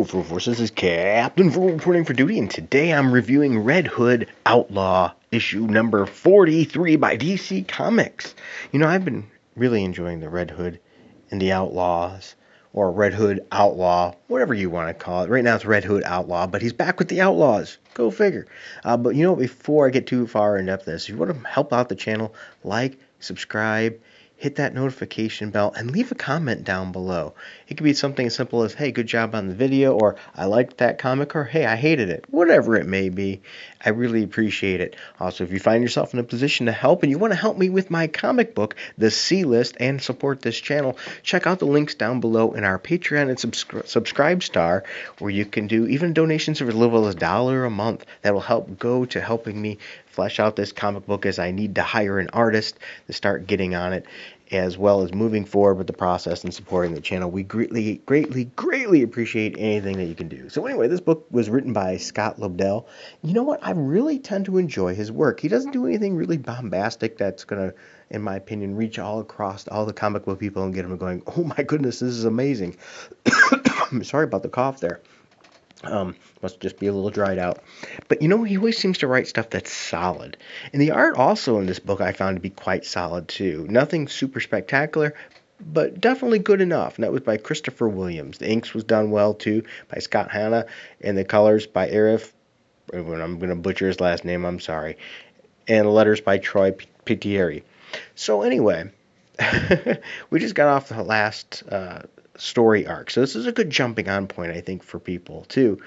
Full Force, this is Captain Full reporting for duty, and today I'm reviewing Red Hood Outlaw issue number 43 by DC Comics. You know, I've been really enjoying the Red Hood and the Outlaws, or Red Hood Outlaw, whatever you want to call it. Right now it's Red Hood Outlaw, but he's back with the Outlaws. Go figure. But you know, before I get too far in depth this, if you want to help out the channel, like, subscribe, hit that notification bell, and leave a comment down below. It could be something as simple as, hey, good job on the video, or I liked that comic, or hey, I hated it. Whatever it may be, I really appreciate it. Also, if you find yourself in a position to help and you want to help me with my comic book, The C-List, and support this channel, check out the links down below in our Patreon and subscribe star, where you can do even donations of as little as $1 a month. That will help go to helping me flesh out this comic book, as I need to hire an artist to start getting on it, as well as moving forward with the process and supporting the channel. We greatly appreciate anything that you can do. So anyway, this book was written by Scott Lobdell. You know what? I really tend to enjoy his work. He doesn't do anything really bombastic that's going to, in my opinion, reach all across all the comic book people and get them going, oh my goodness, this is amazing. Sorry about the cough there. Must just be a little dried out. But you know, he always seems to write stuff that's solid. And the art also in this book I found to be quite solid too. Nothing super spectacular, but definitely good enough. And that was by Christopher Williams. The inks was done well too by Scott Hanna, and the colors by Arif. I'm going to butcher his last name, I'm sorry. And the letters by Troy Pettieri. So anyway, we just got off the last story arc, so this is a good jumping on point, I think, for people too.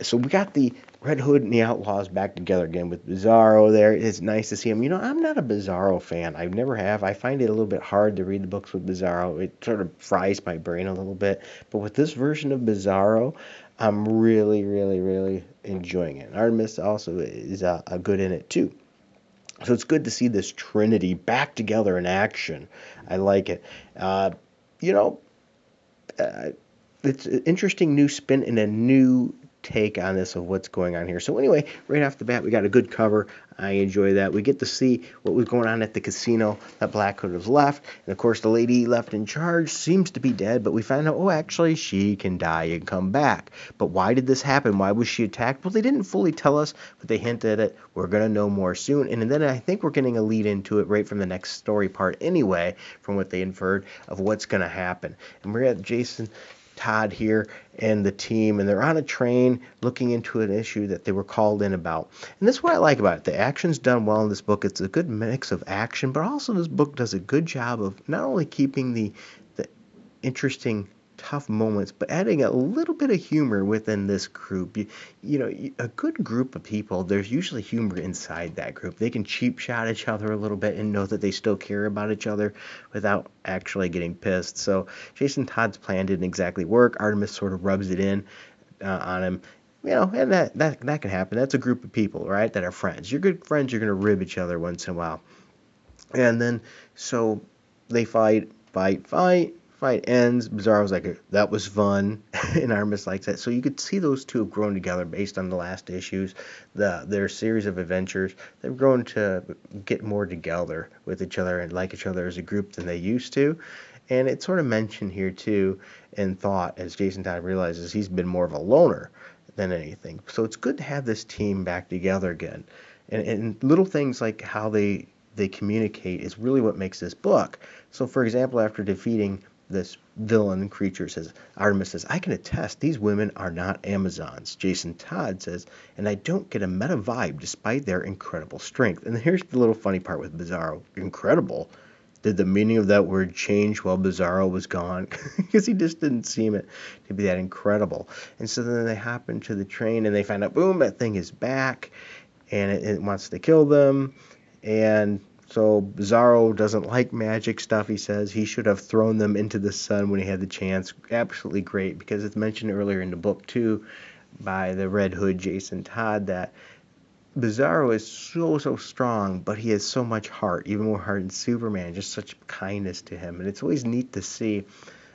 So we got the Red Hood and the Outlaws back together again with Bizarro there. It's nice to see him. You know, I'm not a Bizarro fan. I never have. I find it a little bit hard to read the books with Bizarro. It sort of fries my brain a little bit. But with this version of Bizarro, I'm really enjoying it. Artemis also is a good in it too. So it's good to see this trinity back together in action. I like it. You know, it's an interesting new spin and a new take on this of what's going on here. So anyway, right off the bat, we got a good cover. I enjoy that. We get to see what was going on at the casino that Black Hood has left. And of course, the lady left in charge seems to be dead, but we find out, oh, actually, she can die and come back. But why did this happen? Why was she attacked? Well, they didn't fully tell us, but they hinted at it. We're going to know more soon. And then I think we're getting a lead into it right from the next story part anyway, from what they inferred of what's going to happen. And we're at Jason Todd here and the team, and they're on a train looking into an issue that they were called in about. And that's what I like about it. The action's done well in this book. It's a good mix of action, but also this book does a good job of not only keeping the interesting, tough moments, but adding a little bit of humor within this group. You know, a good group of people, there's usually humor inside that group. They can cheap shot each other a little bit and know that they still care about each other without actually getting pissed. So Jason Todd's plan didn't exactly work. Artemis sort of rubs it in on him. You know, and that can happen. That's a group of people, right, that are friends. You're good friends, you're going to rib each other once in a while. And then, so they fight ends. Bizarro's like, that was fun, and Artemis likes that. So you could see those two have grown together based on the last issues, their series of adventures. They've grown to get more together with each other and like each other as a group than they used to. And it's sort of mentioned here too in thought, as Jason Todd realizes he's been more of a loner than anything. So it's good to have this team back together again. And little things like how they communicate is really what makes this book. So for example, after defeating this villain creature, Artemis says, I can attest these women are not Amazons. Jason Todd says, and I don't get a meta vibe despite their incredible strength. And here's the little funny part with Bizarro. Incredible. Did the meaning of that word change while Bizarro was gone? Because he just didn't seem it to be that incredible. And so then they hop into the train and they find out, boom, that thing is back and it wants to kill them. And so Bizarro doesn't like magic stuff, he says. He should have thrown them into the sun when he had the chance. Absolutely great, because it's mentioned earlier in the book, too, by the Red Hood, Jason Todd, that Bizarro is so strong, but he has so much heart, even more heart than Superman, just such kindness to him. And it's always neat to see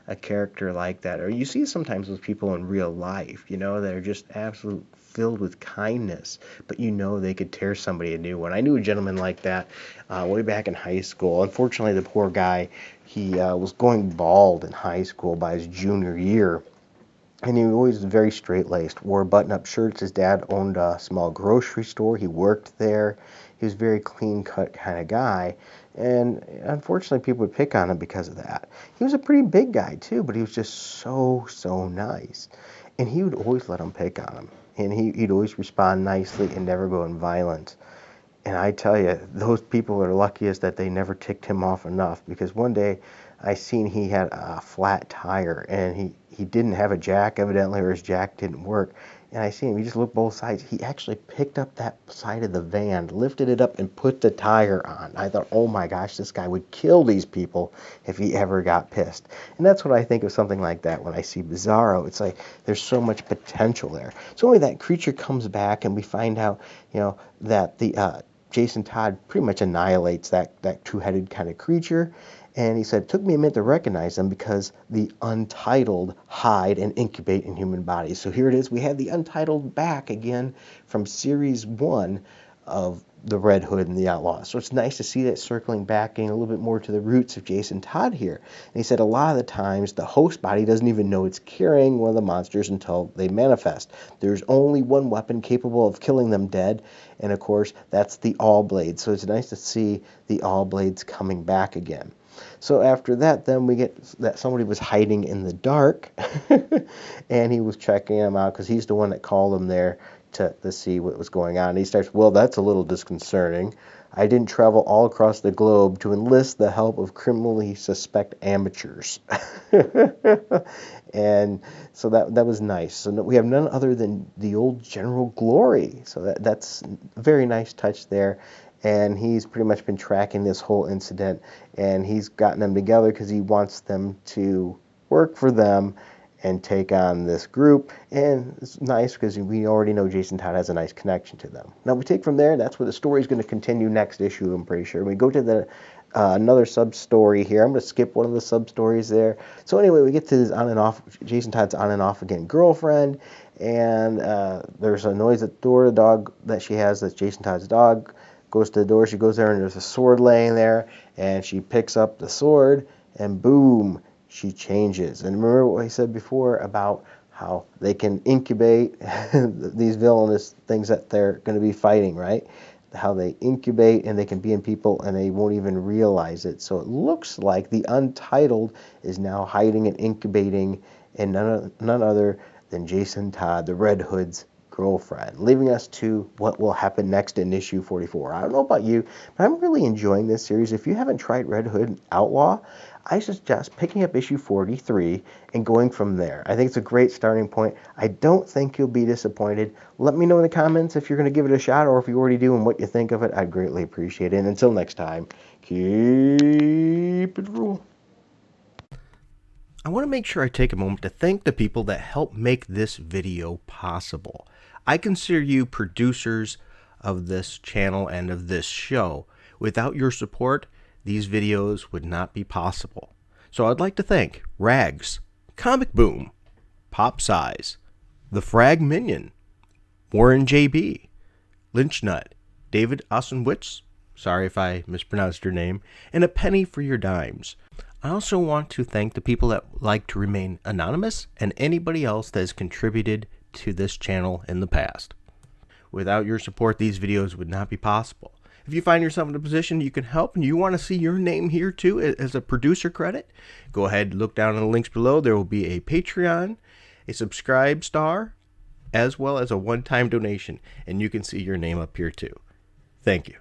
a character like that. Or you see sometimes with people in real life, you know, that are just absolutely filled with kindness, but you know they could tear somebody a new one. I knew a gentleman like that way back in high school. Unfortunately, the poor guy, he was going bald in high school by his junior year, And he was always very straight-laced, wore button-up shirts. His dad owned a small grocery store. He worked there. He was a very clean-cut kind of guy. And unfortunately, people would pick on him because of that. He was a pretty big guy, too, but he was just so nice. And he would always let them pick on him. And he'd always respond nicely and never go in violence. And I tell you, those people are luckiest that they never ticked him off enough, because one day I seen he had a flat tire and he didn't have a jack evidently, or his jack didn't work. And I seen him, he just looked both sides. He actually picked up that side of the van, lifted it up and put the tire on. I thought, oh my gosh, this guy would kill these people if he ever got pissed. And that's what I think of something like that when I see Bizarro. It's like there's so much potential there. So only that creature comes back and we find out, that the Jason Todd pretty much annihilates that two-headed kind of creature. And he said, it took me a minute to recognize them because the Untitled hide and incubate in human bodies. So here it is. We have the Untitled back again from Series 1 of the Red Hood and the Outlaw. So it's nice to see that circling back, getting a little bit more to the roots of Jason Todd here. And he said a lot of the times the host body doesn't even know it's carrying one of the monsters until they manifest. There's only one weapon capable of killing them dead, and of course that's the All Blades. So it's nice to see the All Blades coming back again. So after that, then we get that somebody was hiding in the dark, and he was checking him out because he's the one that called him there to see what was going on. And he starts, well, that's a little disconcerting. I didn't travel all across the globe to enlist the help of criminally suspect amateurs. And so that was nice. So we have none other than the old General Glory. So that's a very nice touch there. And he's pretty much been tracking this whole incident, and he's gotten them together because he wants them to work for them and take on this group. And it's nice because we already know Jason Todd has a nice connection to them. Now we take from there, that's where the story is going to continue next issue, I'm pretty sure. We go to the another sub-story here. I'm going to skip one of the sub-stories there. So anyway, we get to his on and off, Jason Todd's on and off again girlfriend, and there's a noise at the door. The dog that she has, that's Jason Todd's dog, goes to the door. She goes there and there's a sword laying there, and she picks up the sword and boom, she changes. And remember what I said before about how they can incubate these villainous things that they're going to be fighting, right? How they incubate and they can be in people and they won't even realize it. So it looks like the Untitled is now hiding and incubating in none other than Jason Todd, the Red Hood's girlfriend, leaving us to what will happen next in issue 44. I don't know about you, but I'm really enjoying this series. If you haven't tried Red Hood Outlaw, I suggest picking up issue 43 and going from there. I think it's a great starting point. I don't think you'll be disappointed. Let me know in the comments if you're going to give it a shot, or if you already do and what you think of it. I'd greatly appreciate it. And until next time, keep it real. I want to make sure I take a moment to thank the people that helped make this video possible. I consider you producers of this channel and of this show. Without your support, these videos would not be possible. So I'd like to thank Rags, Comic Boom, Pop Size, The Frag Minion, Warren JB, Lynch Nut, David Osenwitz, sorry if I mispronounced your name, and a penny for your dimes. I also want to thank the people that like to remain anonymous and anybody else that has contributed to this channel in the past. Without your support, these videos would not be possible. If you find yourself in a position you can help and you want to see your name here too as a producer credit, go ahead and look down in the links below. There will be a Patreon, a subscribe star, as well as a one-time donation, and you can see your name up here too. Thank you.